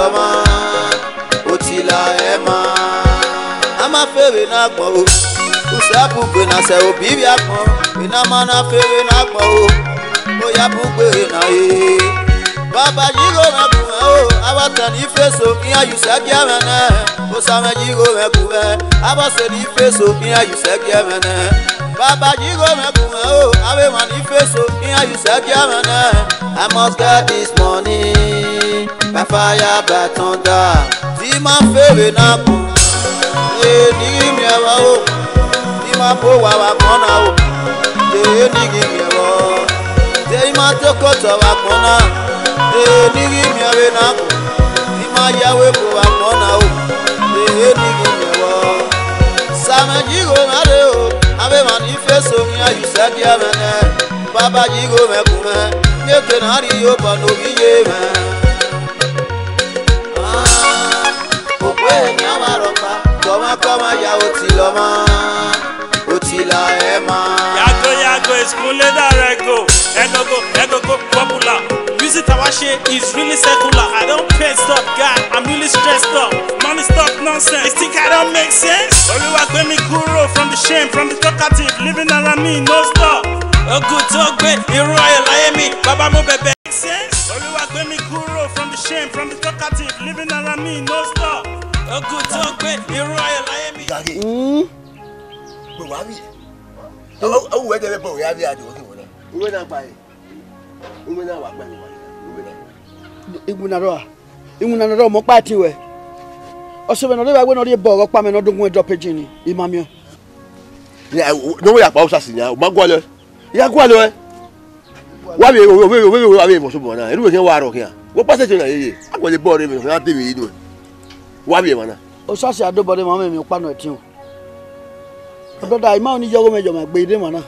loma otila ema ama fere na gbon o usabu gbe na se obi bi agbon ina mana fere na gbon o ya bugbe na e baba jigo na bu o abata ni feso kiya you say giamene o sama jigo me bu aba se ni feso kiya you say giamene baba jigo me bu o abe man ni feso kiya you say giamene I must get this money by fire by thunder di ma fere na bu e ni mi wa o di ma po wa kona o e ni gi mi wa de ma to ko to wa kona nigi mi awe na ko ni ma yawe ko amona o nigi mi wo sama jigo na de o abe manifesto mi ayu sadia mene baba jigo me kuma me ke na ri yo bano biye me o pe nya maroka koma ya otiloma otila ema yago eskunle darego ego popular. Music Tawashi is really secular. I don't pay stop, God. I'm really stressed up. Money stop nonsense. You think I don't make sense? Only walk with me guru from the shame, from the talkative, living around me, no stop. A good talk, babe. You royal, I am me. Baba mo bebe. Make sense? Only walk with me guru from the shame, from the talkative, living around me, no stop. A good talk, babe. You royal, I am me. Oh, where the boy have you? We're not buying. We're not buying. Imunaro mo pa ti we oso be no le wa we no le bo pa me no dogun drop pagini imamio no we apa usa sinya o magwale ya gwale wa be mo so bo na eru ke wa ro kian wo pa se na yeye agwale bo re me na te mi inu wa be mana o so se ado bode mo me pa no ti o ododa ima oni jogo mejo ma gbe ide mana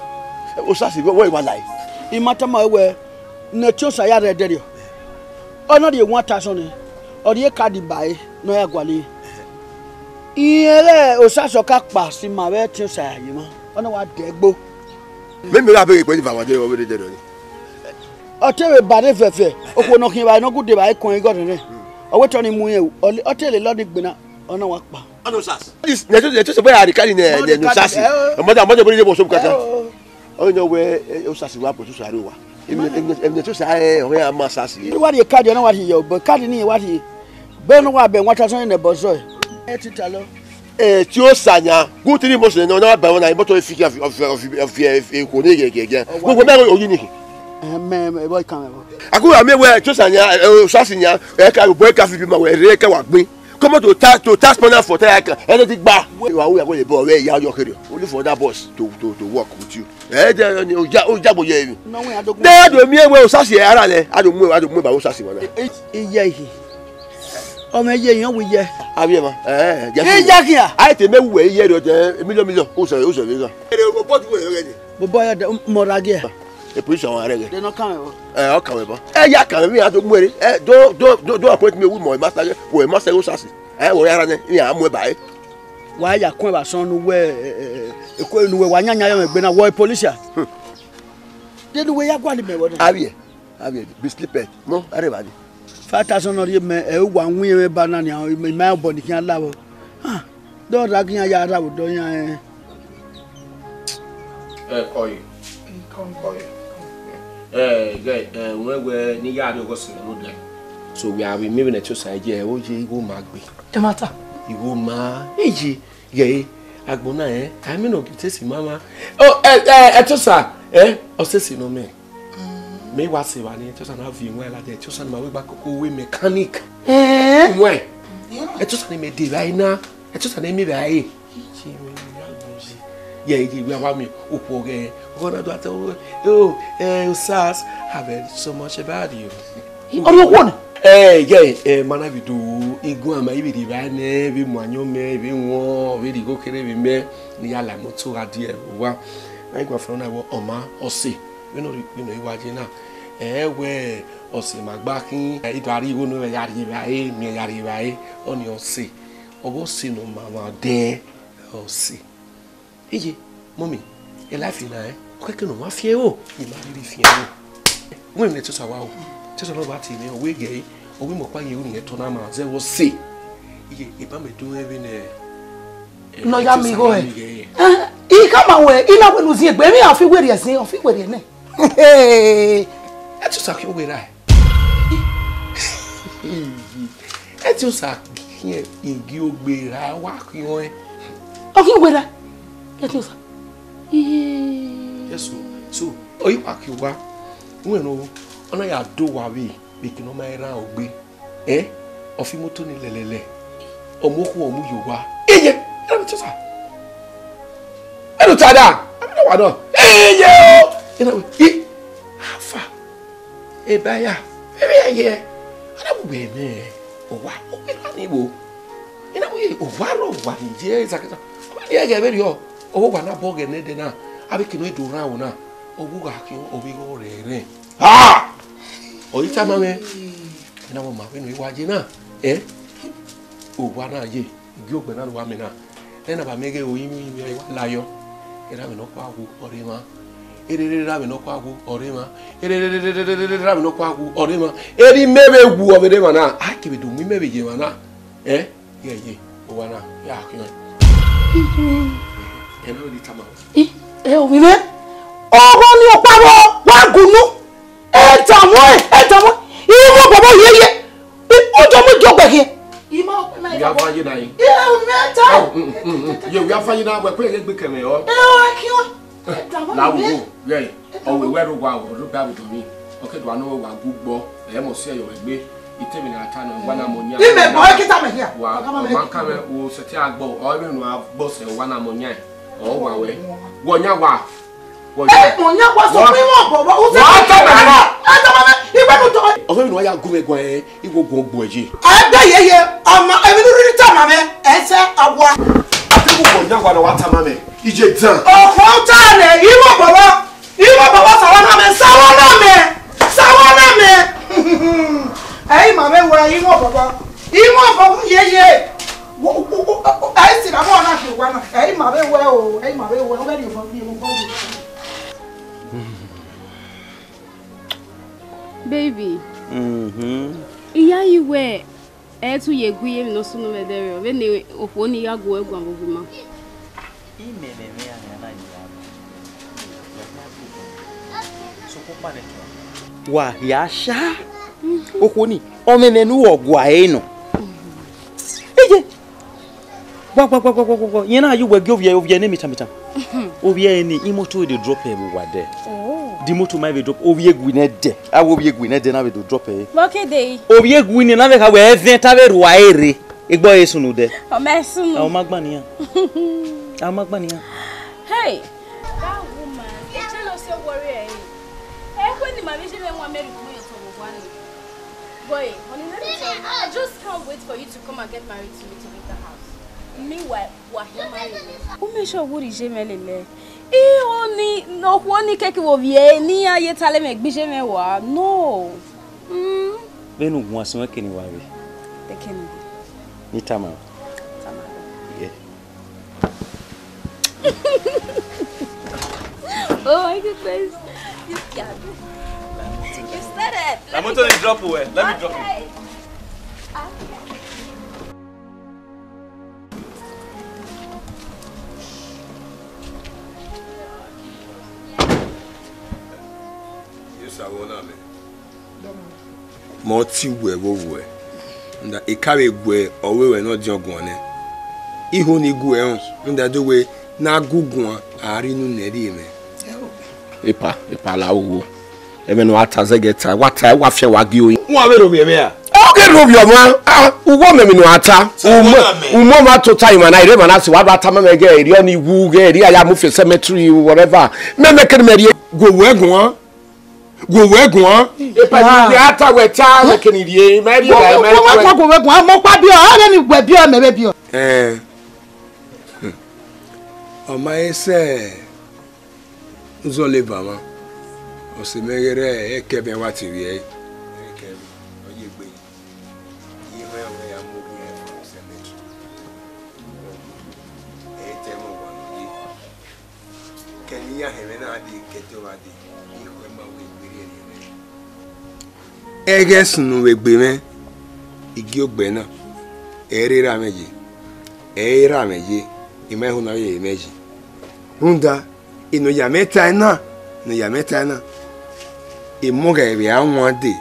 o sa si wo wa lai imata ma we na ti o sa ya re derio ono de 1000 or ye card buy no ya gwale iyele o saso ka pa si ma we ti o sa yi mo ono wa degbo me me ra be pe ni fa wa de o be de ni o te we ba de fefe o ko no kin ba no gude ba ikon igo de o we to ni mu yen o te le lo de gbina ono wa pa ono sas this ne to se boy ari kali ne no sas mo da bo ni bo so kaka o no we o sas wa po so ari wa em to say o ya ma sas yi wa de card no wa ti yo but card ni wa ti be no wa be 1000 ne bo so e ti ta lo tí ó sanya go three months na na ba wona ibo to fiki of ko ne gege gbogbo me oyin ni me boy kan me aku ame we tí ó sanya sasinya e ka boy ka fi ma we re ka wa gbin come to tax money for tell kan e ti gba wa wo ya go le bo we ya yo kere only for that boss to work with you e de ni o jabo ye mi no we adogun de do mi ewe o sasi ara le adogun ba o sasi wona iye yi o me ye yan wi ye abi ma e ja kiya ai te me we ye do de million o so we ga ere o pot we re ni bo boy de morage e police won are ge de no kan me o kan we bo ya kan mi adogun ere do appoint me with my master we master o sasi wo yara ni mi amu e bai wa ya kun ba son nu we eko nu we wa nyanya yo me gbe na wo police de nu we ya gwa ni me wo abi be sleeped no are ba ni 5000 no ye me e wa nwi me banana me ma bo ni kan lawo ah do ra kian ya ra wo do yan koy we ni ya do go sin no de so we are maybe na to side here o je go ma gbe The matter. Iwo ma eji ye agbona I mean no tesi mama oh to sa o sesi no me me wa se wa ni to sa na vi nwa la de to sa na we gba koko we mechanic nwa to sa ni me dey right now to sa na me right ji me ye ji we wa me opo ge gonna do at sas have heard so much about you one mana bi do igun ama ibi di ba ne bi mu anyo me bi won bi di go kere bi me ni ya la mo to ra die wa na igba fun na wo oma ose we no iwaje na we ose magba kin ido ari wo no ya ri ba mi ya ri ba oni ose obo si no mama de ose ije mommy e life na ko ke no ma fie o ni ma ri fie o we ne to sa wa o tí sọ lọ́ba tì mí òwe gẹ̀ẹ́ owi mo kwa yewu ni to na ma ze wo se iye e ba me do evi ne no ya mi go e kama we ina we luzi egbe mi afi were esin afi were ne e tu sa ki o wera e tu sa ki Igiogbe ra wa ki won e o ki wera e tu sa yes so oyi wa ki wa we no ona ya do wa we be ki no ma ra ogbe ofi moto ni lelele omoku omu yowa eye e tu sa elu tada amina wa do eye o ina we afa e baya eye ana bu be me o wa o be ni bo ina we o wa ro wa ni je zakata o ni ege be rio o wa na bo ge ne de na abi kinu e do ra wo na o bu ga ki o bi go re ha o yi ta ma me ina mo ma we no iwaje na o wa na ye Igiogbe na wa me na na ba mege o yimi mi la yo era me no kwa gu orima erere ra me no kwa gu orima erere ra me no kwa gu orima eri mebe gu obede mana a ke be do mi mebe je mana ye o wa na ya ki e no di tama o mi me ogo ni o paro wa gunu e tamo iwo baba yeye o jo mo jogbe ke ima na ya fa yi na yi yo ya fa yi na we pe gbe keme o ki o la wo ye o we ru wa o ru ba do mi o ke do anu wa gbugbo e mo se yo egbe itemi na ata no wa na mo nya ime bo kita me here wa ma ka me wo se ti agbo o me nu agbo se wa na mo nya o wa we wo nya wa wo nya wa so pe mo bobo o se ata me ibe nu to o me nu ya gu me gwan igwo gbo eji agbe yeye ọmọ emi nu ri ta ma me ese agwa ati wo nya wa na wa ta ma me ije dan o ko ta le iwo bobo sawana me ai ma me wa iwo bobo yeye ai si na mo na fi wa na ai ma me wa o ga ni fo bi mo ko baby iya iwe etu yegu ye no sunu medere o bene ofo ni ya go egwa mbuma imememe ya na ya so ko pa ne wa ya sha okoni o memenu ogwa e no eje gwa yen na you we give ovia ne mita ovia ni imoto dey drop e wa there the motor might be drop ovie gwine de a ovie gwine de na be drop e okay dey ovie gwine na be ka we even ta be ruwa ere igbo yesu nu de o mesunu a o magbaniya hey that woman e tell us your worry when the mama say we want marry you to one boy honey let me tell you I just can't wait for you to come and get married to me to leave the house meanwhile wa here marry o me sure wo ri je melele oni no woni keke wo vie ni aye tale me gbije mewa no benu gun asun keni wa we tekeni ni tama yeah oh my goodness you got it you started I'm going to drop away let me drop it mo ti we nda e kare gwe owewe no jogun ne ihu ni gu ehun nda do we na gugun ari nu neri me ipa la wo ebe no ataze geta wata wa fe wa gi oyin won abero bi me a o ke ro bi o ma uwo me no ata umo ma to time na ire ma na se wa ata ma me ge iri oni wu ge iri aya mu fe cemetery whatever me ke me ri go wegun ipa ni ata we ta me ke ni ri me ri la me go wegun mo pa bi o a ni gbe bi o me be bi o o ma ese nzo le bama o se megere e ke be wa ti ri e ke o ye gbe yi me o ya mo bi e for cemetery e te mo wa ni ke ni ya he me na di ke to wa di ege sunu we gbe me Igiogbe na erera meji era meji imehu na ye meji hunda ino ya meta na no ya meta na imoga ebe anwade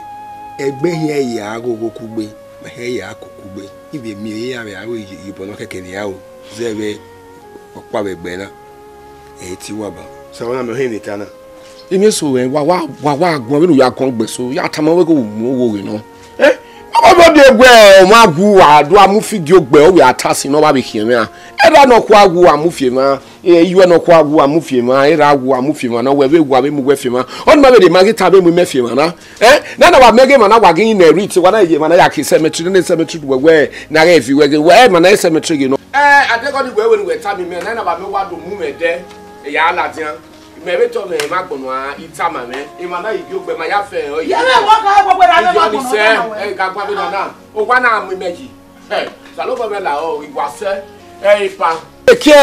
egbe ye ya agogo kugbe ma he ya akukugbe ibe mi ya be awo ibono keke ni yawo zebe okpa begbe na eti waba so na me he ni tana imi so wa agbon we ya kon gbe so ya tama we go mu wo we no obo de gwe o ma gu ado amufi Igiogbe o we atasi no ba be hie me a era no kwa gu amufie ma yiwe no kwa gu amufie ma era gu amufie ma na we be gu abe mu gwe fie ma on ma be de magita be mu mefie ma na na wa mege ma na wa gin na reach wa na ye ma na ya ke cemetery ne cemetery we na ga efi we ma na cemetery no adego ni we we ta mi me na ba me wa do mu me de ya aladian me be to me ma gbonu a itama me e ma na Igiogbe ma ya fe o ya me wa ka gbogbo ra me ma gbonu na ga gba be na o gba na mu meji salo ba me la o igwa se ipa eke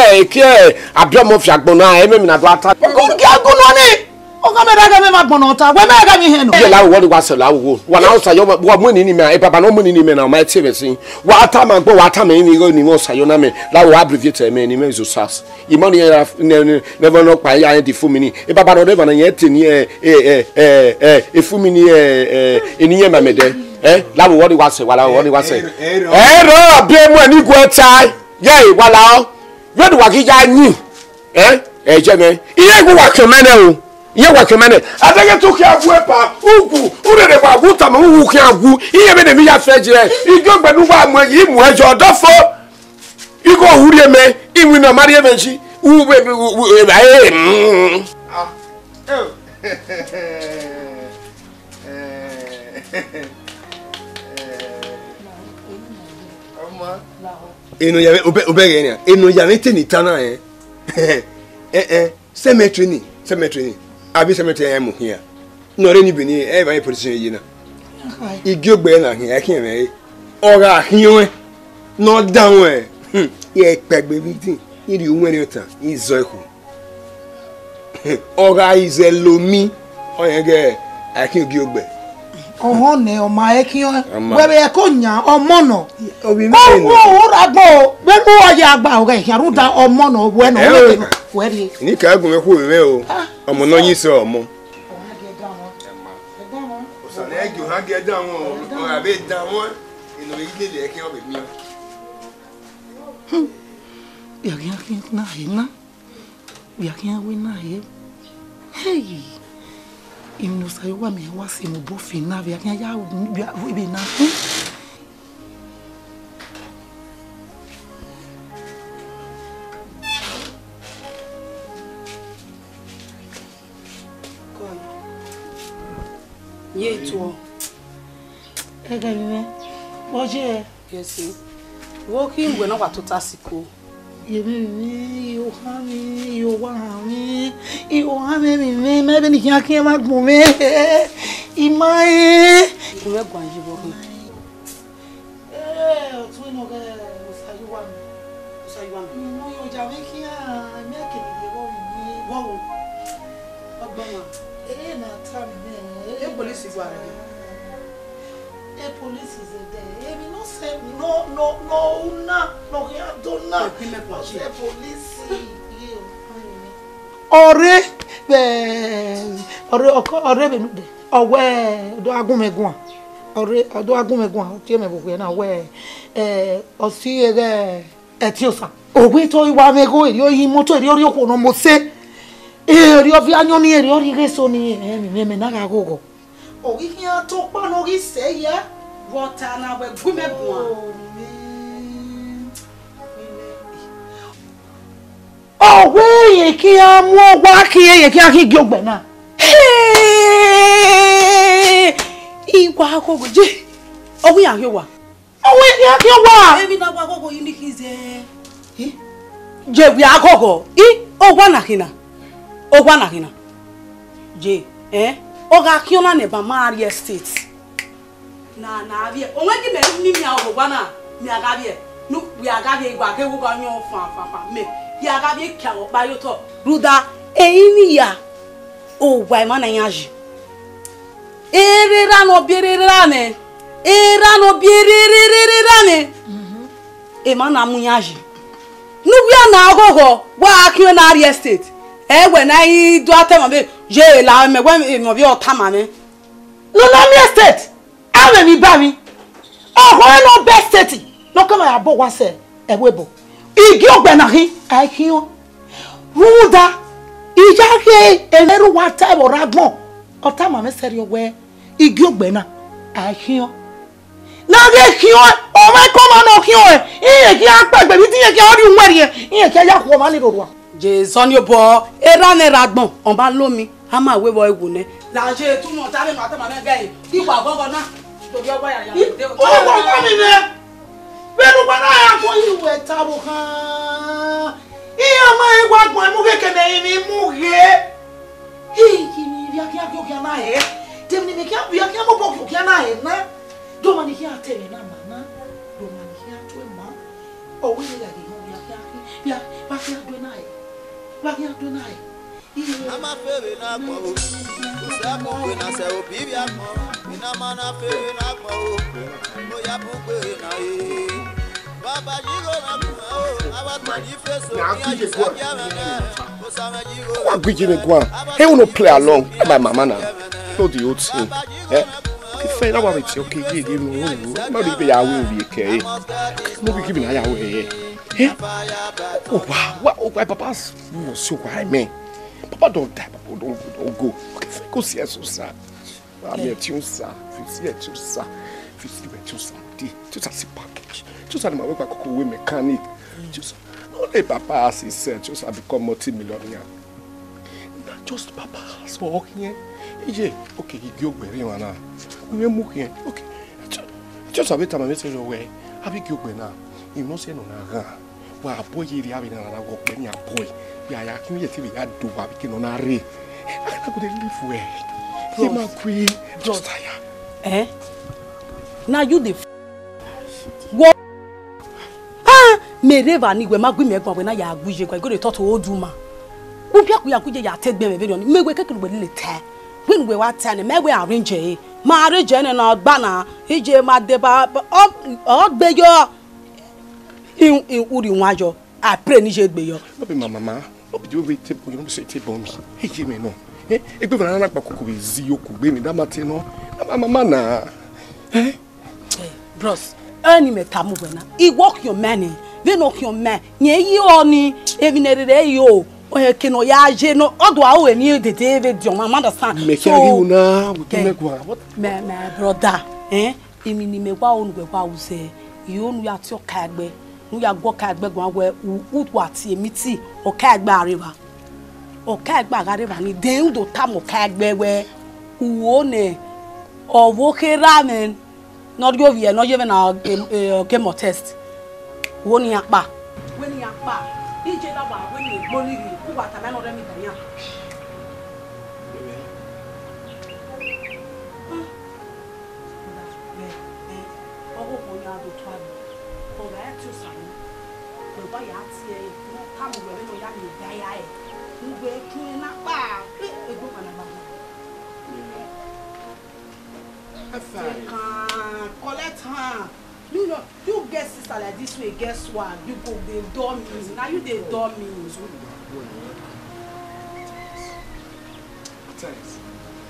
abiomo fi agbonu a e me na do ata ko ki agbonu ni o ka me da ga me ma gbonu ta we me ga mi he no ye la wo wa se la wo wa na o sa yo wa mu ni me e papa no mu ni me na ma tie be sin wa ata ma gbo wa ata me ni go ni mo sa yo na me la wo abbreviate me ni me zo sas imoni never no pa ya di fu mi ni e papa no never na ye te ni e fu mi ni eni ye ma me de la wo wa se wa la wo wa se ro bi mu ani go tai ye wa la o we do wa ki ja yin je me iye go wa kemene o iye wa kemene adege to ki agu epa ugu ure de ba gu ta mo wu ki agu iye be de mi ya fe jire Igiogbe nu wa mu yi mu ejo odofo iko hurie me iwi na mari evenchi u be ino ya obege ni ino ya mete ni tana cemetery ni abi cemetery ya mu hia no re ni bi ni e ba police yi na Igiogbe na hia ki me ora hiwe no down ye pegbe bitin iri unwere ota izo eku ora izelomi oyege akin Igiogbe ohun ne o ma ekin we be ko nya omo no obi mi o ragbo be mu oya agba o ga yarun da omo no we no we ri ni ka gun me ku me o omo no yin so omo o sa le egi o ha ge da won o abe da won ino ile le ekin obi mi Yakin na hina. Yakin we na he. Hey. Imno sayo wa me wa se mo bo fi na yakin ya we be na. Ye to. Ega mi. Oje. Yes. Walking we no wa to tasiko. Yemi yo hami yo wami yo hami mi me be ni kian ma gbon me imae ko me gwan jibo ko o tu no ga usayu wa no yo ja me kian me ke ni wo mi wo ogbon na ta me police gwa police is there. Emi no say no ya dona. Police. Ore be nude. Owe do agunmegun. Ore do agunmegun. Ti me buku na we osi ere etiosa. Owe to iwa mego eri oyin moto eri ori oku no mo se. Eri ofi anyo ni eri ori reso ni me na ga gogo. Owi kian to pa no ri se ya. Water na we gumegwa. Oh we ki amu wa ki Igiogbe na. Iwa akogo je. Owi ahwa. Owi ahwa. Ebi na akogo yini kize. Je bi akogo. Ogwa na kina. Je oga kiona ne ba Maria State. Na abia onwe gi me ni mi agogwa na mi agabie no we agabie igba ke wo ba nyon fa me bi agabie kya wo ba yo to ruda eyini ya o wa ma na yaji erera no bierera ne era no biririririrane emana munyaji nubia na agogo wa akio na real estate we na I do atema be je la me we no bi otama me no na real estate awe mi ba mi no best state no come ya bo wa se ewebo Igiogbe na hin akio ruda ijake eleru wa ta bo ragbon otama me seri we Igiogbe na akio na ge kio o ma ko ma no kio iye ki apagbe bi ti ye ki ori nwere iye ki ya ko ma ni rodo je sonio bo era ne ragbon on ba lomi a ma we wo ewu ne la je tu mo ta be ma ta ma me gayi ki wa gogo na to bi obo ya de o ko mi ne benu bana ya ko iwe tabo kan iya ma igwa gbon mu keke ne ni mu ge ki ni ri akia ki o kia na e tem ni me kia bi akia mo bo ki o kia na e na do mani kia tele na mama do mani kia to ma o we ya ki ho ya ba kia do na e ba kia do na e Ama fere na gbo o sa mo pe na se obi bi akmo ina ma na fere na gbo o ya bu pe na e baba jigo na ku o aba to ni face o ya ji se ya me o sa me jigo What Guiji me go? He will not play along. My mama now. No the old thing. Okay, fine. Now what it's okay. Give me one. Now the baby I will be okay. No be giving I away. Oh wow. What papa's so why me? Papa don't die. Papa don't go. Okay, fine. Go see us, sir. I'm here to sir. See it, sir. See it, sir. Just as a package. Just as my work I go mechanic. Just. Only Papa as he said, just I become multi-millionaire. Not just Papa has work here. Yeah, okay, Igiogbe now. We move here. Okay. Just a bit of a message away. Have Igiogbe now. You must say no na. Wa boy here having another work when you boy. We are acting yet we had do what we can on a ray. I could live where. He my queen. Just tired. Eh? Now you the me reva ni we magwi me gwa we na ya aguje kwa go dey talk to oduma wo bia ku ya guje ya tegbe me video ni me we kekere we le ta when we wa ta ni me we arrange e ma arrange ni na gba na ije ma de ba o gbe yo in uri nwajo I pray ni je gbe yo no be my mama no be we table you no say table me e je me no egbe bana na pa kokko be zi yoku gbe mi da mate no mama na bros any me tamu bena I work your money we no your man nye yi oni evinere yo o ke no ya je no odo a o emi de David your mama understand me carry una we can make one what me brother emi ni me kwa onu gbe kwa use yo nu ya ti o ka egbe nu ya gwo ka egbe gwan we utu ati emi ti o ka egbe areba ni den do tam o ka egbe we uwo ne owo ke ramen not go here not even a chemo test woni apa ije da ba woni gboli ri ku wa ta me no re mi dan ya owo ko ya do to abi ko ga tu sa ni ko ba ya ti e no ka mo we no ya ni da ya e mu be ki na pa e go kana ba collect her. You know, you get sister like this way, guess what? You go they dumb me. Now you they dumb me.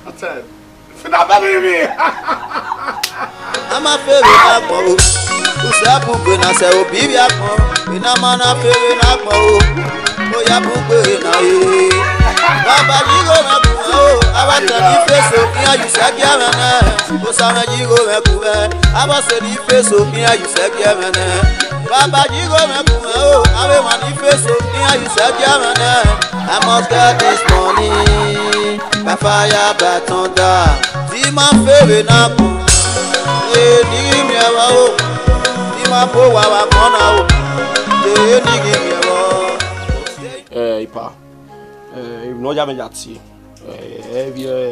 Attend. Finna baby me. I'm a favorite akmo. Usa pugbe na se obi bi akmo. Ina mana favorite akmo. Oya pugbe na e. Baba jigo na ku abata di face o kiya you say biamene. Usa na jigo me ku abase di face o kiya you say biamene. Baba jigo me ku abe man di face o kiya you say biamene. I must get this money by fire by thunder. Di ma fere na ku ni mi ewa o. Di ma po wa wa kona o. Ni gi mi ewa. Ipa. No jam yati.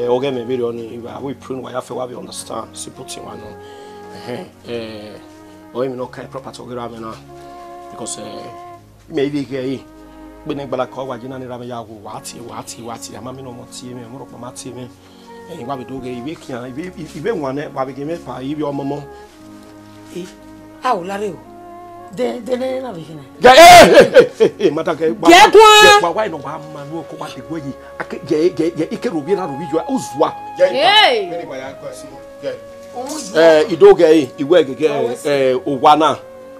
Oge me video ni we prune why I we understand. Simple thing one no. O me no kind proper to gra me na because maybe ke be ne gbala ko wa jina ni ra me ya wo wati ama me no mo tie me mo ro pa ma tie me Eh, wa be do ge ibe kian, ibe wane wa be ge me pa ibe omomo. Eh, ah, o lare o. De na be kina. Eh, mata ke ba. Wa wa no ba ma no ko ba Degbueyi. Ake je ike robi na robi jo uzwa. Hey. Idoge iwe gege owana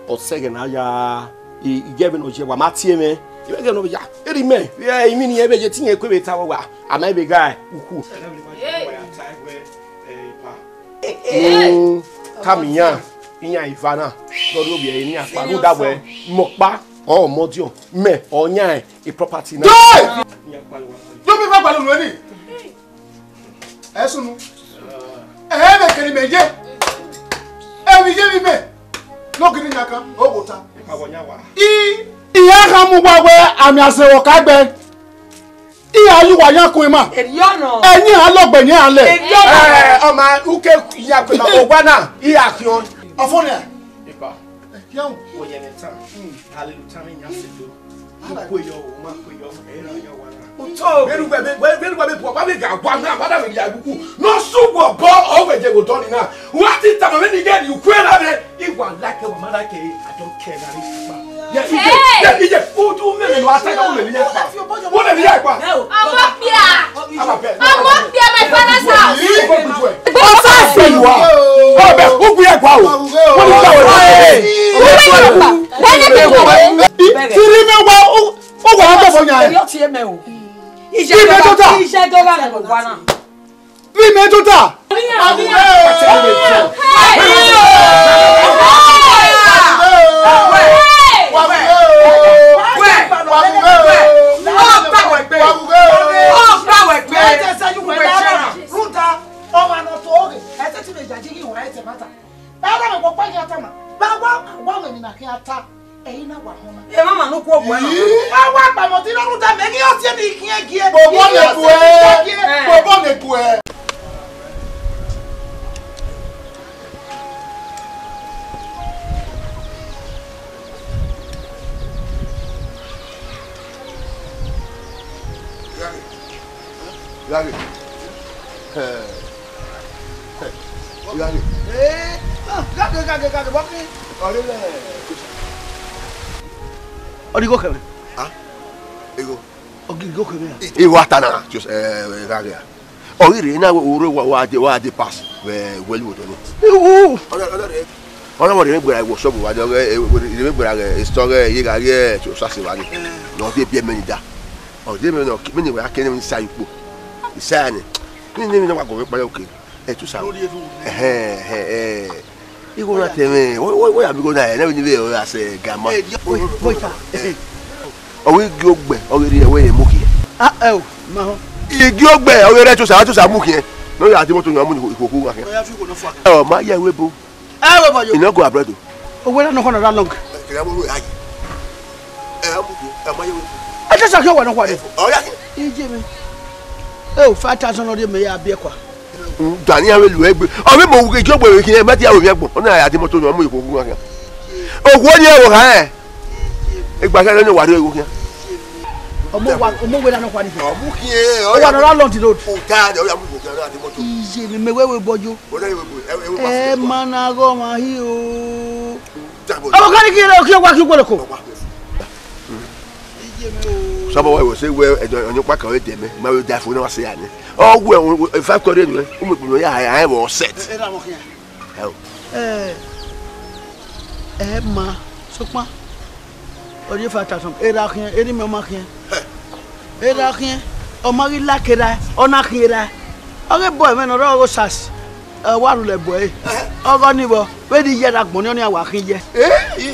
osege na ya igebe no je wa matie me iwe ge no ya eri me imi ni ebe je tinye kwebe tawo wa ama ebe guy uku kamiya inya ivana lori obi e ni apa no dawe mopa o modio me onya e property na yo be ba lo ni esunu be keri meje mi je mi be no kiri nyaka o bota iya ka mu gba we ami asewo ka gbe iya yu wa yan kun ma Eriona eyin alogbe yin ale o ma uke ya pe ma ogwana iya kion afoni a ipa kion wo ye neta hallelujah nya sedo ko yo o ma ko yo era yo wa uto beru gbe po be ga gwa na bada me ya gugu no sugo bo o we je go turn na what it am me ni get you kwela be igwa like wa ma like I don't care na ri yeah ije utu me no asa ga wo me ni ya pa wo le ni ya pa Amopia my father's house. o sa se you are o be o gbe egwa o wo ni ta wo tiri me wa o wa ga fo nya Erio ti eme o. Iṣẹ́ tó bá lè wá náà. bí me tó ta Mama no ko bueno. Wa pa mo ti lorun ta me ki o ti ni kie bobo le bu e Gage, walking. Odigo keme. Ah? Ego. Ogigo keme. Iwo atana just gage. Orire na wa de pass we welu odoni. Ona mo de gbera iwo shop wa de re gbera store ye gage to sase wa ni. No de bia menida. O de me no me wa kene mi sa ipo. Isa ni. Ni no wa go we pa okay. Tu sa. Igo na teme. Wo ya bigo na na ni be o ase gama. Boyfa. Owe Igiogbe orire ewe muki. Ma ho. Igiogbe orire to sa muki. No ya ti mo to yan mu ni ikoku wa ke. Oya fi ko no fa. Ma ya we bo. We bo yo. Ina go abroad. Owe na no kono that long. Kira mo ayi. Amuki, ma ya we. I just say we no kwa de. Oya. Ije me. 5,000 odi me ya bie kwa. Dani ya we lu egbe. O me mo wu Igiogbe we kin e ma ti ya we gbon. Ona ya ti mo to yan mu ikoku wa ke. Ogwo ni e wo kan e. Igba se ni wa do ego kin. Omo we na no kwa ni. Amuki e. O wa no that long ti road. O ta de o ya mu ikoku na ti mo to. Ije me we bojo. O na we bo. Mana go ma hi o. Abo kan ki re o ki wa ki ko le ko. Sabo we say we onye pa ka we dem ma we da fo na wase ya ni. O gwe 5 kore ni o mo gbe ya I was set. Ma sokpa. O je 5,000 era kin eri me ma kin. Era kin o ma ri la kera ona kera. O ge boy me no ro sas. Wa ru le boy. O go ni bo we di ye da gbon ni awa kin je.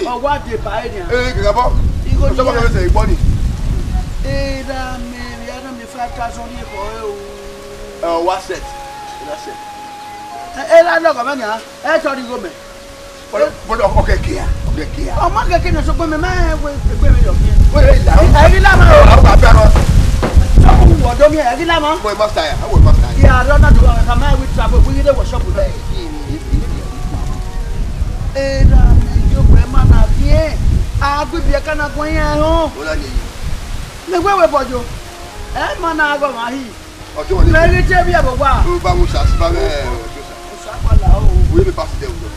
O wa de ba e ni. Kira bo. Igo so ba se igbo ni. Era me ya na me 5,000 ni ko e o. What set? Ina set. Era no go me ni a. To ri go me. But okay kia. Okay kia. O ma ke ni so pe me ma we pe me yo kin. We la. Eri la ma o. Aba ba ro. So ku wo do mi eri la ma. Boy master ya. How master? Yeah, I don't know how my we travel. We dey workshop there. Era me yo pe ma na bien. A gbe bi ka na gun yan ho. Ola ni. Me gbe we bojo. Ma na go ma hi. ọtí wọn ní. mẹ́rin tẹ́ bí ẹ̀bọ̀ wá. ó bá wọn ṣàṣìbá mẹ́ẹ̀ ọjọ́ sà. ọ̀sàpàlà o. wọ́n mi pàṣẹ dẹ̀ wọ́n.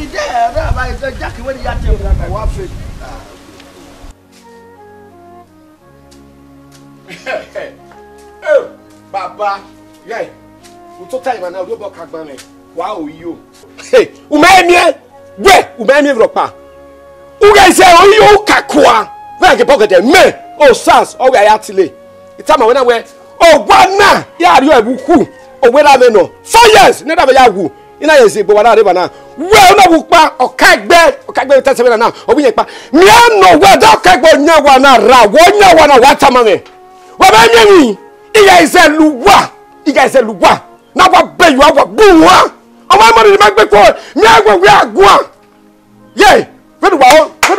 ìdí ẹ̀rọ àbáyé tó jákè wọ́n ní yàtọ̀ ìwé àgbà wá fẹ́. Baba, yai, uto time na odo boka gba me. Wa o yi o. Umemie, we, umemie vropa. Uga ise o yi o kakwa. Ve ke pocket me. O sans, o we ayatile. Itama we na we. O gwana, ya ri ebuku. O we da me no. 4 years, ne da be ya wu. Ina ye se bo wa na re ba na. We na bu pa o kagbe tese me na. O bi yen pa. Mi no we da kagbe nya wa na ra. Wo nya wa na wa tama me. Wa ba nya mi. Iga ise luwa na wa beyu awa buwa ama mo ni magbe ko mi agbo we agua ye fedu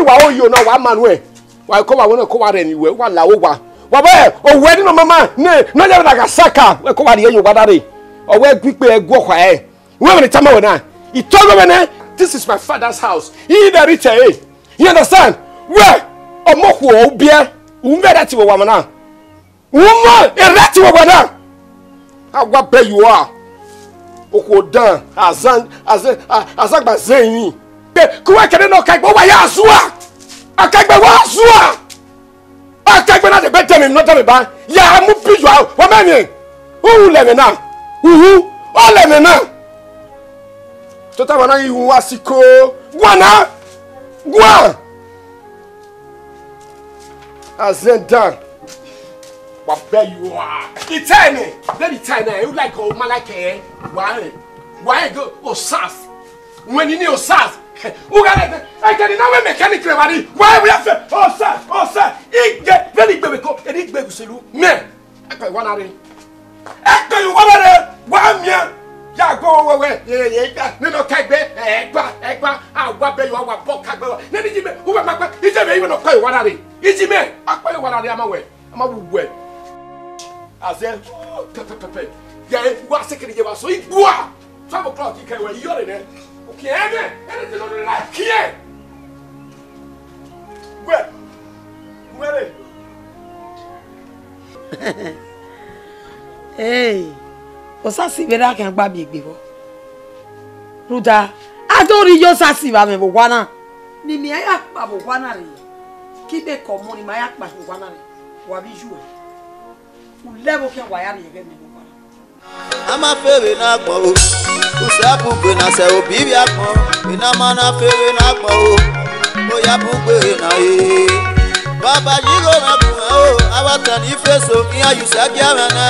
wa o yo na wa manwe wa ko wa wona ko wa re ni we wa lawo wa be o we ni mama ne no ya na saka we ko wa re yo wa dare o we gbipe egu kwa we me tama wona itogo me ne this is my father's house he the rich you understand we o mo ko o bia u me that we wa mana woman erati wo bana agwa be you are okodan azagba zeyin pe kuwa kede no kagbe wa ya azua akagbe wa azua akagbe na de be temi no temi ba ya mu piju wa mani hu le me na o le me na to ta wana ihu asiko gwana gwa azenda. What bet you are? It's tiny, very tiny. You like old Malake? Why go? Oh, Sas. When you know Sas, who got it? I can now mechanic ready. Why we have oh, sir. It get very baby cook and it baby selu. Man, I got one array. I got you one array. 1 year. Ya go away. Yeah. No, Kagbe, Ekba, I what bet you are what book. Then it's me who am I? It's a even of one array. It's me. I quite one array. I'm away. I'm away. As then, pepe. Yeah, what's the second year? So it was 12 o'clock. You can wear your in there. Okay, anything on the life here. Where? Hey, what's that? See, I can't buy big before. Ruda, I don't read your sassy, but I'm a wana. Nimi, I have a wana. Keep a common in my act, but wana. What is you? Level can wire again. I'm a favorite nagbo. Usapu na se obi akon. Ina mana favorite nagbo. Oya bugbe na e. Baba jigo meku o. Awata ni feso kiya yusagia mena.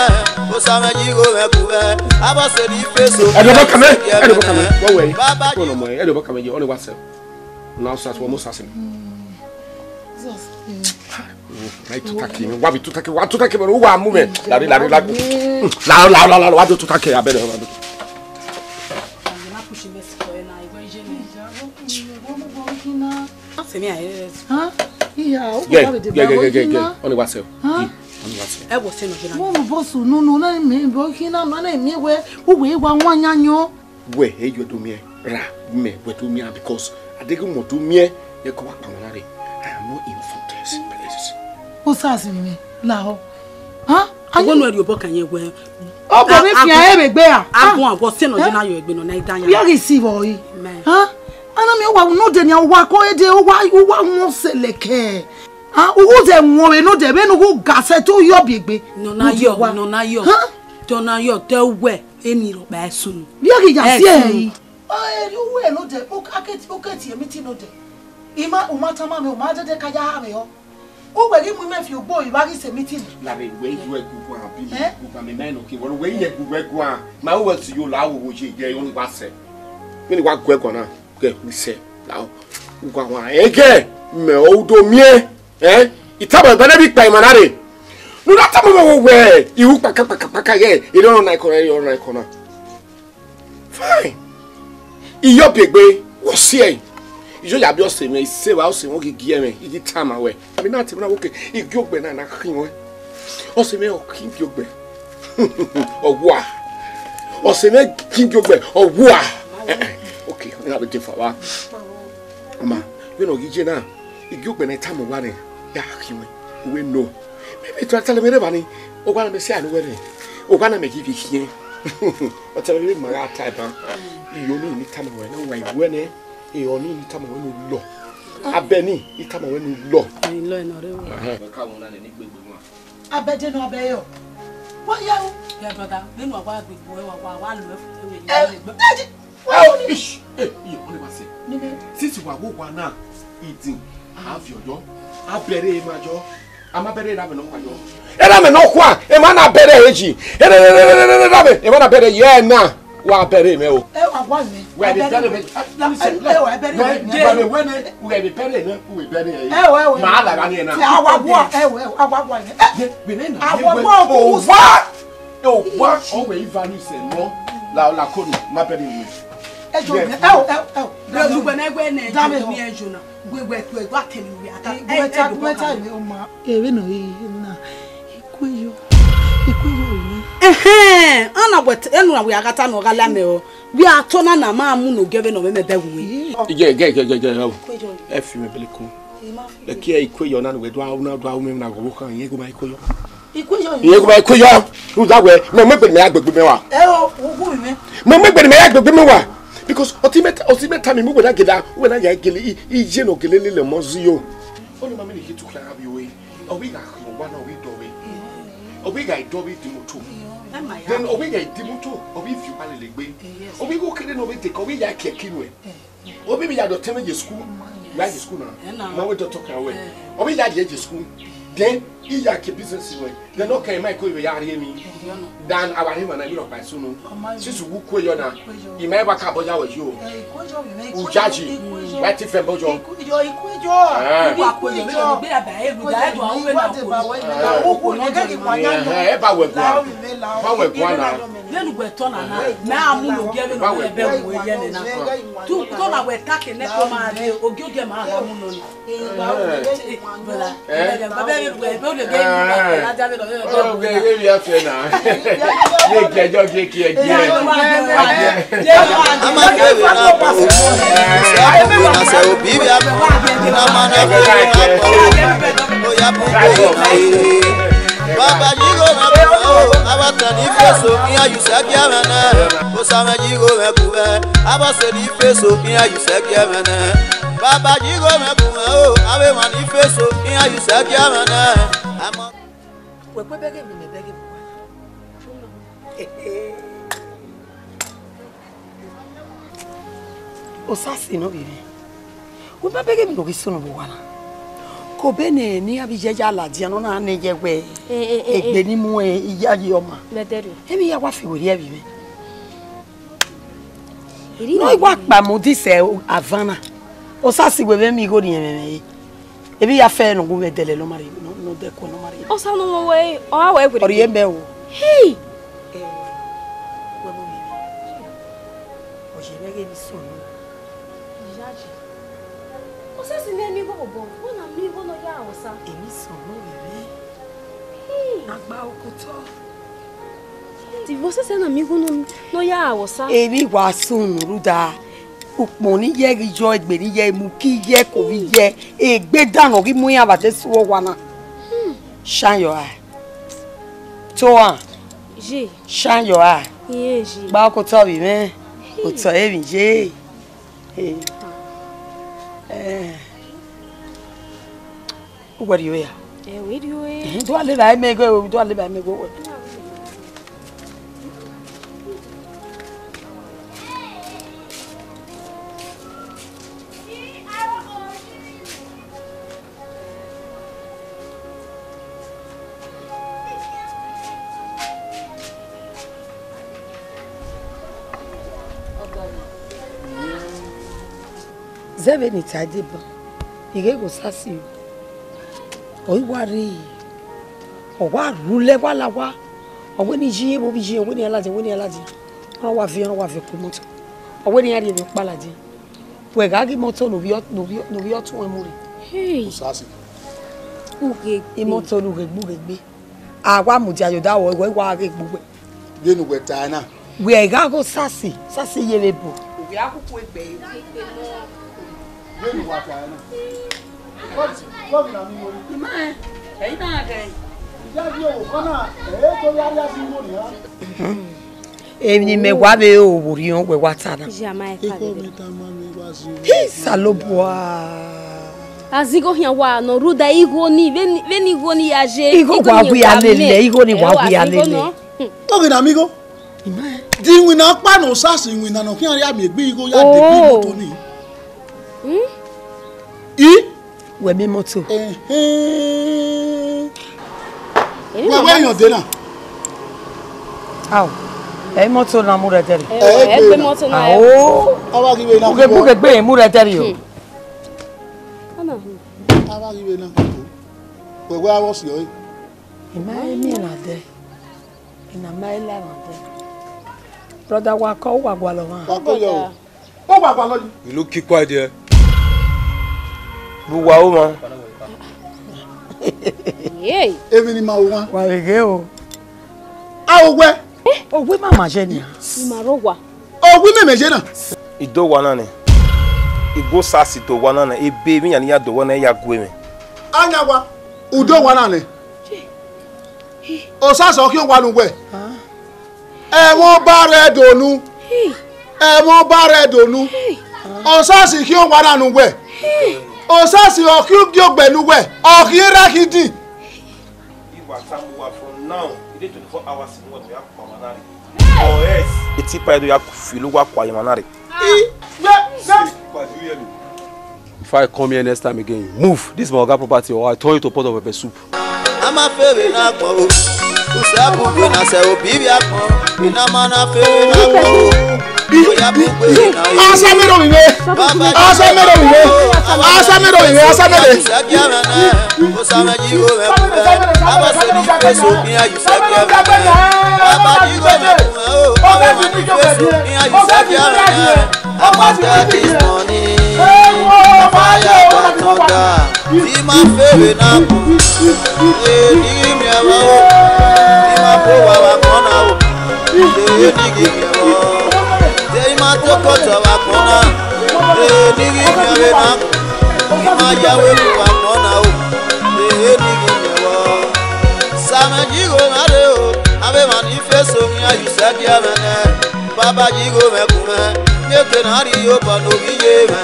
Osama jigo meku e. Abase ni feso. Edo kame. Go away. Baba no mo. Edo kame je only WhatsApp. Now start one more assassin. Right to take him. What to take? What to take? Who are moving? La. What to take? I better. Huh? Yeah. Only WhatsApp. I was saying, no, me, Burkina, no, me, who we want one yanyo. Where you do me, me, where to me, because I didn't want to me, you come up on I am not in for this place. Who's asking me? Lao. Huh? I don't know your book and you wear. Oh, but if you have a bear, I want to know you have been on night. You receive, huh? And I mean, what no, then you walk away, why you want more select. Ah, who them worry no de be no go gase to your big. No na yo. Huh? Don't na yo tell where any ro ba sun. You get say. Ah, you we no de o aketi meeting no de. Ima umatama me umaje de kaja ha me ho. O we mu me fi ogbo iwari se meeting. Na be we you egu an bi go me na no ki wo we ye egu an. Ma wo ti yo la wo je je yo wa se. Me ni wa go egu na. Ke mi se. La wo wa ege me o do mie. Itaba bana bi pa imanare no that time we we iwu paka ye you don't like corner fine Igiogbe was here you ya bi o se me se wa o se won gigi me idi time awe abi na ti na okay Igiogbe na kin we o se me o kin Igiogbe owa o se me kin Igiogbe owa okay na be different wa ma we no gigi na Igiogbe na time wa ne ya kiwe we know maybe to tell me never ni o gba me say I know where o bana me give here o tell me my type you no ni time when no why when e o ni time when no lo abeni I time when no lo lo e no re o ka mo na ni gbegbe mo abeje no abeyo what ya brother me no wa gbegbo e wa lo e fu e oh ish you only was say since you go na eating have your job abere majo ama bere na me no kwajo era me no kwa e ma na bere eji e ma na bere ye na wa bere me o e wa gwa mi we be bere me e wa bere when we be bere na we bere e ma ala ba ni na awa gwa agwa we na awa gwa o wa o we value say no la kono ma bere me ejo me lu gbe na gbe na ejo mi ejo na gbe tu e gwa kemi wi ata gweta mi o ma ewe no na ikuyo ana gweta enu na we agata na ogala me o bi atona na ma mu no gebe no me be wi ge efi me bele ko le ki ikuyo na we do me na go kan ye go ma ikuyo ye go ma ikuyo u da we me me agbegbe me wa o wo mi me agbegbe me wa because ultimate time me go da geda we na ya gele ije no gele le mozuyo oni ma me ni hitu klara bi we o we ga wa na we do we o we ga do we dimoto then o we ga dimoto o we fi pale legbe o we go kele no we take o we ya keke no e o we ya do teme je school ya je school na we do talk away o we ya je school then iya ke business we then okay my ko ya re mi dan our him na mi ro pa so no sisu wu ko yo na I mai ba ka boja we yo u jaji wa ti fe bojo ikujo be aba e lu da e do awon we na ko no ge ki kwanya e ba we kwa na lenu gbe to na amu no ge be no be we ye ne na tu to na we take ne ko ma re ogioge ma ha mu no ni baba we be o le ge ni la ja be do ge bi afi na ye kejo ge ki e ama ke we na pa na se obi bi na ma na fe na o ya bu baba jigo na ko abata ni feso mi ayu se ki amana o sa me jigo me ku be abase ni feso mi ayu se ki amana baba jigo me ku o abe ma ni feso mi ayu se ki amana ama we pe bege mi me bege o sa si no bibi we pe bege mi no ki sunu bo wa na ko bene ni abijeja ladi no na ne jewe egbe ni mu iya yi oma emi ya wa fi wori e bi me no igwa pa mo dise avana o sa si we be mi go ni me ebi ya fe no go me dele lo mari no de ko no mari o sa no we o a we gbe ori e be o hey we mo mi o je bege mi so no jaji o sa si ne mi go bo na mi go no ya o sa emi so no bebe agba okuto ti você se na mi go no ya o sa emi wa sun ruda upon ni ye jo egbe ni ye mu ki ye ko wi ye egbe danu ri mu yan ba te so wa na shine your eye to an je shine your eye ye je gba ko to bi me o to e mi je what do you hear we do it do ale ba me go do ale ba me go zebe ni tadeba ige go sasi o iwari o wa rule wala wa o we ni ji bo bi ji o we ni alaje o wa fi ko moto o we ni ari mi palaje we ga gi moto no bi otun e muri hey sasi uge i moto lu gbe awa mu jayo da wo we wa ge gbugbe genu weta na we ga go sasi yele bo we akuku egbe genu wata na what na mi mori ma eyin na ga ìjáde òwò kan náà Emi me wabe o wuri on we watana. Salobwa. Azigo hiawa no ruda igo ni veni igo ni aje. Igo wabu ya lele, igo ni wabu ya lele. Oge na amigo. Di wi na pa no sasi wi na no kian ya mi gbe igo ya de bi moto ni. We mi moto. Where you dey now? How? Moto na mu reteri. Be moto na. Awa ki we na. Buke gbe mu reteri o. Ana. Awa ki we na. We I was yo. Imai mi na de. Ina mai la na de. Brother wa ko wa gwa lo wa. Wa ko yo. O wa gwa lo. You look keep quiet there. Bu wa o ma. Yey. Even in my one. Wa ge o. Awe. We mama je ni. Imarogwa. We me meje na. Ido wana ne. Igo sasi to wana na ebe mi ya do wana ya gwe me. Anyawa. Udo wana ne. O sasi o ki o wa nu we. Won ba re donu. Won ba re donu. O sasi ki o wa na nu we. O sasi o ki o Igiogbe nu we. O ki ra kidi. Iwa tamuwa from now. 24 hours in what we have Manari. Oh yes. It's if I do have Filuwa kwa Manari. If I come here next time again, move. This is my Oga property or I turn you to pot of pepper soup. I'm a favorite nakmo. Usabu kwena se obibi akmo. Ina mana favorite nakmo. Asamero iwe. Asamero iwe. Asamero iwe. Asamero. Osama jigo me. Abase ni peso mi ayusaki me. Baba jigo me. Abase ni peso mi ayusaki me. Amata this money. Fire batoda. Ti ma fere na ko. Ni mi awo. Ti ma po wa kona o. Ni gi mi awo. They ma toko to wa kona. Ni gi mi awe na. Ni ma yawe wa kona o. Ni gi mi awo. Sama jigo mare o. Abe manifesto mi ayusaki amene. Baba jigo me kume. Nyeke nari yo pano biye me.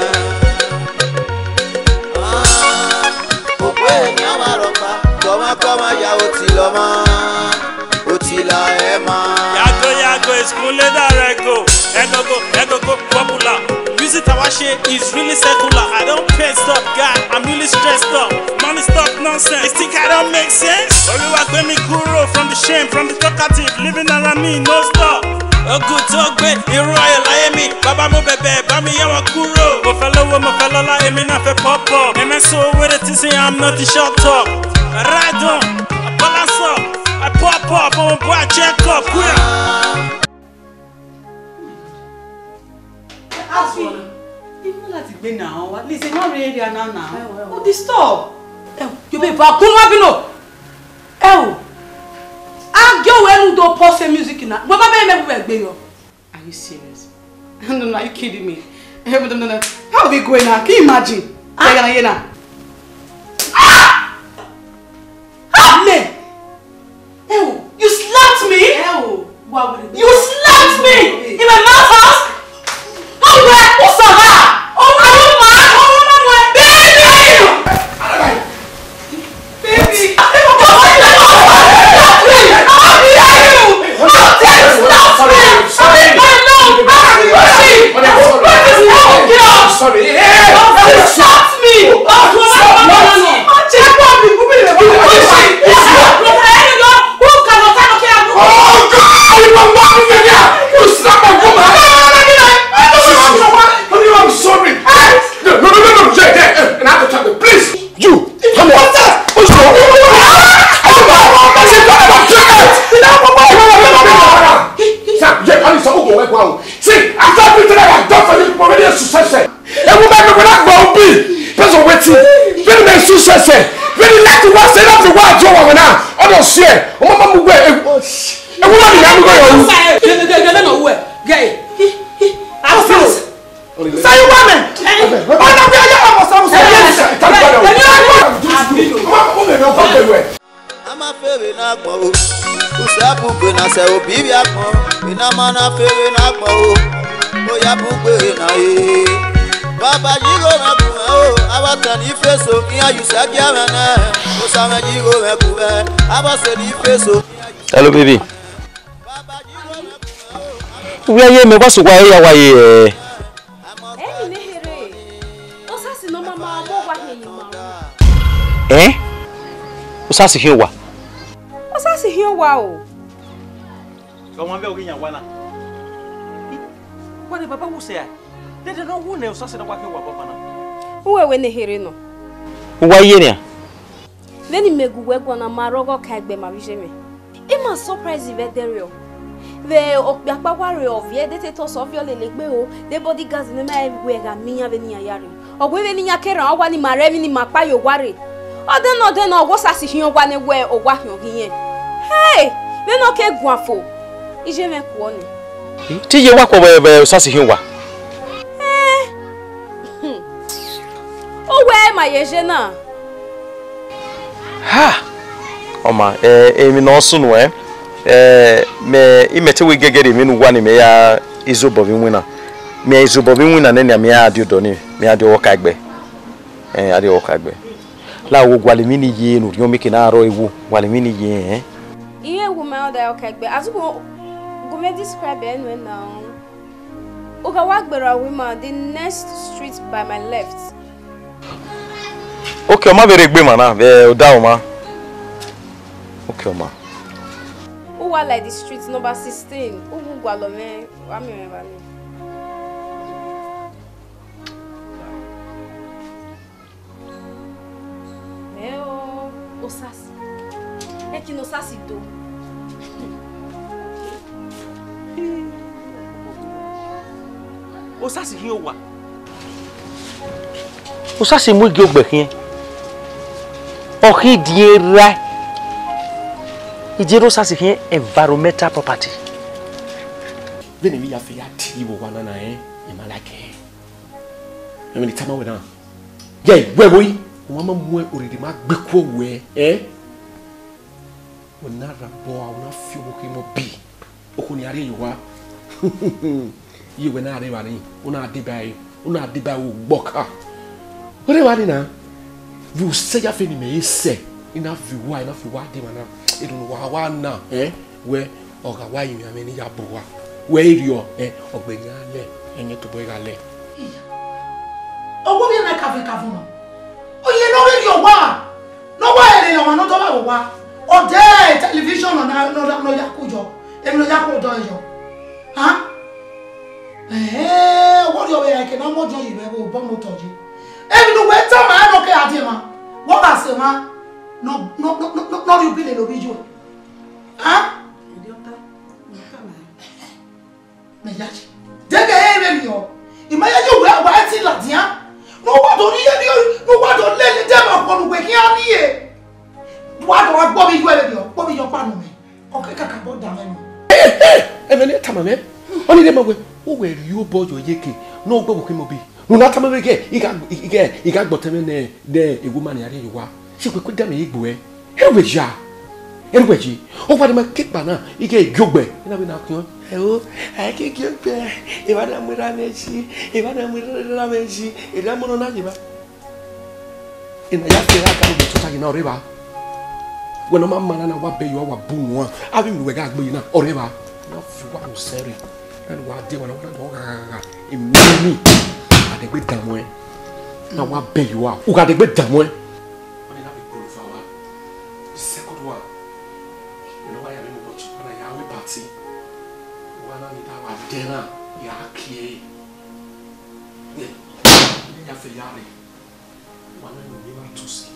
Okwe nyawaropa. Koma ya otiloma. Otila ema. Yago is cool darego. Ego popular. Music Tawashi is really secular. I don't pay stuff, God. I'm really stressed up. Money stuff nonsense. You think I don't make sense? Oluwagbemi Kuro from the shame, from the talkative, living around me, no stop. A good talk, babe. You're royal, I am me. Baba mo bebe, bami yawa Kuro. Mo fellow la, emi na fe pop up. And so with it to say I'm not the short talk. I ride on, I balance up, I pop up, I'm a boy check up. Even let it be now. At least it's not really there now. Oh, this stop. You be back. Come on, Bino. I go and do post music now. What about me? Are you serious? No, are you kidding me? No. How are we going now? Can you imagine? You slapped me? You slapped me in my mouth house? See, after everything I have done for you, already a success. A woman will not go be. Person waiting. Very nice success. Very like to watch enough to watch your woman now. I don't share. Oh, mama, where? A woman is going to go. Gay. I'm fast. Say you woman. Oh, no, we are young. I'm a favorite. Usapuke na se obibi akpon. Ina mana fere na akpon. Oya puke na ye. Baba jigo mekume o. Abatan ifeso. Iya yusaki amene. Osame jigo mekume. Abase di ifeso. Hello baby. We are here me was why ya why Usasi hiwa. Usasi hiwa o. Kama mbele ukinya wana. Wale baba usea. Dede no wune usasi na kwake wa baba na. Wewe ne here no. Why ne? Then meguwe gwana marogo kaigbe mabijeme. Ima surprise veterio. The okpakpaware of ye de to so fio lelegbe o. The body gas ne ma everywhere ga minya veni yare. Ogwe veni nyakera ogwa ni mare ni mapa yo ware. Oden ogwo sasi hin ogwa ne we ogwa hin ogiyen. Hey, we no ke guafo. Ije me ko ni. Ti ye wa ko be sasi hin wa. O we ma yeje na. Ha. Oma emi no so no me imete we gegere me no wani me ya izobobi wina. Me izobobi wina ne me ya adi odoni, me adi woka agbe. Adi woka agbe. La wo gwalemini ye no yo meke na aro ewu gwalemini ye iye wo me oda woka agbe azugo go me describe enwe now. Oga wa gbera we ma the next street by my left. Okay, ma bere gbe ma na be oda o ma. Okay, ma. Who are like the street number 16? Who go along me? I remember me. Meu, osasi. É que no sasi do. Osasi hin owa. Osasi mu Igiogbe hin. Ohi diera. Ijero sasi hin environmental property. Bene mi ya fe ya ti wo wana na imalake. Emi ni tama we na. Ye we boy, mama mu already ma gbe ko we Wona rabo wona fi wo ki mo bi. Okuni are yiwa. Yi we na are wa ni. Una ade bai wo gboka. Ore wa ni na. Vu se ya fe ni me ese. Ina fi wa de mana. Idun wa na we oga wa yin ame ni ya bo wa. We rio ogbeni ale enye to boy ale. Owo bi na cafe no. Oye no we rio wa. No wa ere no no to ba wo wa. O de television no yakujo. Emi no yakujo yo. Ha? What do you like na mo jo yi be bo mo toji. Emi no we ta ma no ke ade ma. What ba se ma? No you be the obiju. Ha? Idiota. Me yachi. Dege ebe mi o. Imaya ju we wa ti la dia. No wa do ni no wa do le de ma ko nu we ki ani e. Wa do wa gbo mi ju ebe o. Gbo mi jo panu mi. O ke kaka bo da me. Ebe ni tama me. Oni de ma we. O we ri o bojo yeke. No gbo ko mo bi. No na tama me ke. Iga gbo teme ne de ewu ma ni are yiwa. Se kwe da me igbo e. Ewe ja. Eweji. O wa de ma kekpa na ike Igiogbe. Ina bi na kun. O, ai ke Igiogbe. E wa na mura meji. E wa na mura meji. E da mo no na jiba. Ina ya fe aka ni to ta na oreba. When my man na wa be yo wa bu won. Abi mi we ga gbe na oreba. Na fi wa o sere. And wa de wa na do ga. E mi adegbe damo e. Na wa be yo a. O ga adegbe damo e. Dena ya kie ya fe yare wana no ni ma tosi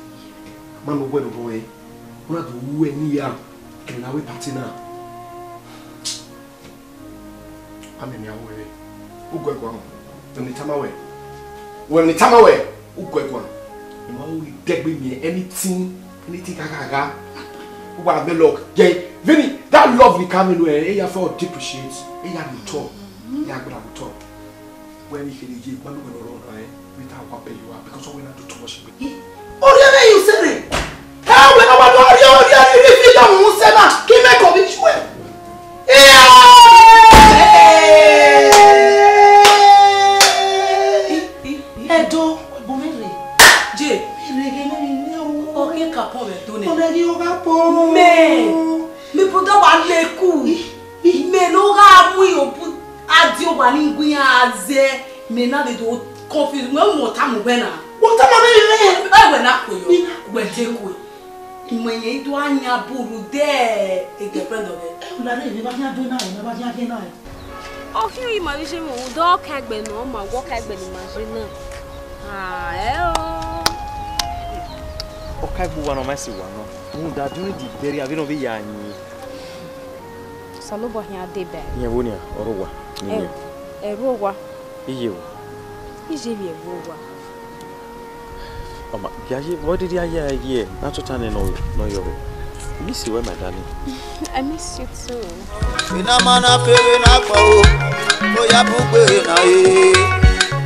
manu gwe no boy una do wu eni ya na we party na amemi awe ugwe kwa ni tama we ugwe kwa ni ma we degbe me anything kaka wa be look yeah Vinny that love ni come no e ya for depreciate e ya no talk ya gba no talk when you can give one no without what pay you are because we not do too much Ori you say how we no wa ori if you don't say na ki me ko bi chwe wani ngwiaze me na de do confuse me mo ta mo bena What am I? I we na koyo we je ko imenye do anya buru de e girlfriend of it Na ni ba nya do na e ba nya ke na e. Oh, here you ma vision mo do kagbe no ma wo kagbe ni machine na. Ah, Okagbu wa no mesi wa no. Mu da dun di beri abi no be ya anyi. Salobo hia de be. Nye wonia orowa. Nye. Erowa. Iye o. Ije bi erowa. Mama, gaji, what did I hear here? Not to turn in no yo. Miss you, my darling. I miss you too. Ina mana fere na gbo o ya bugbe na e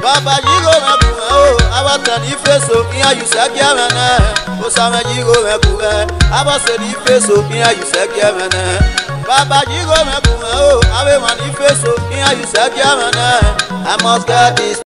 baba jigo me bu o abata ni feso kiya you say gemene o sa me jigo me bu aba se ni feso kiya you say gemene baba jigo me bu o abe ma ni feso kiya you say gemene I must get this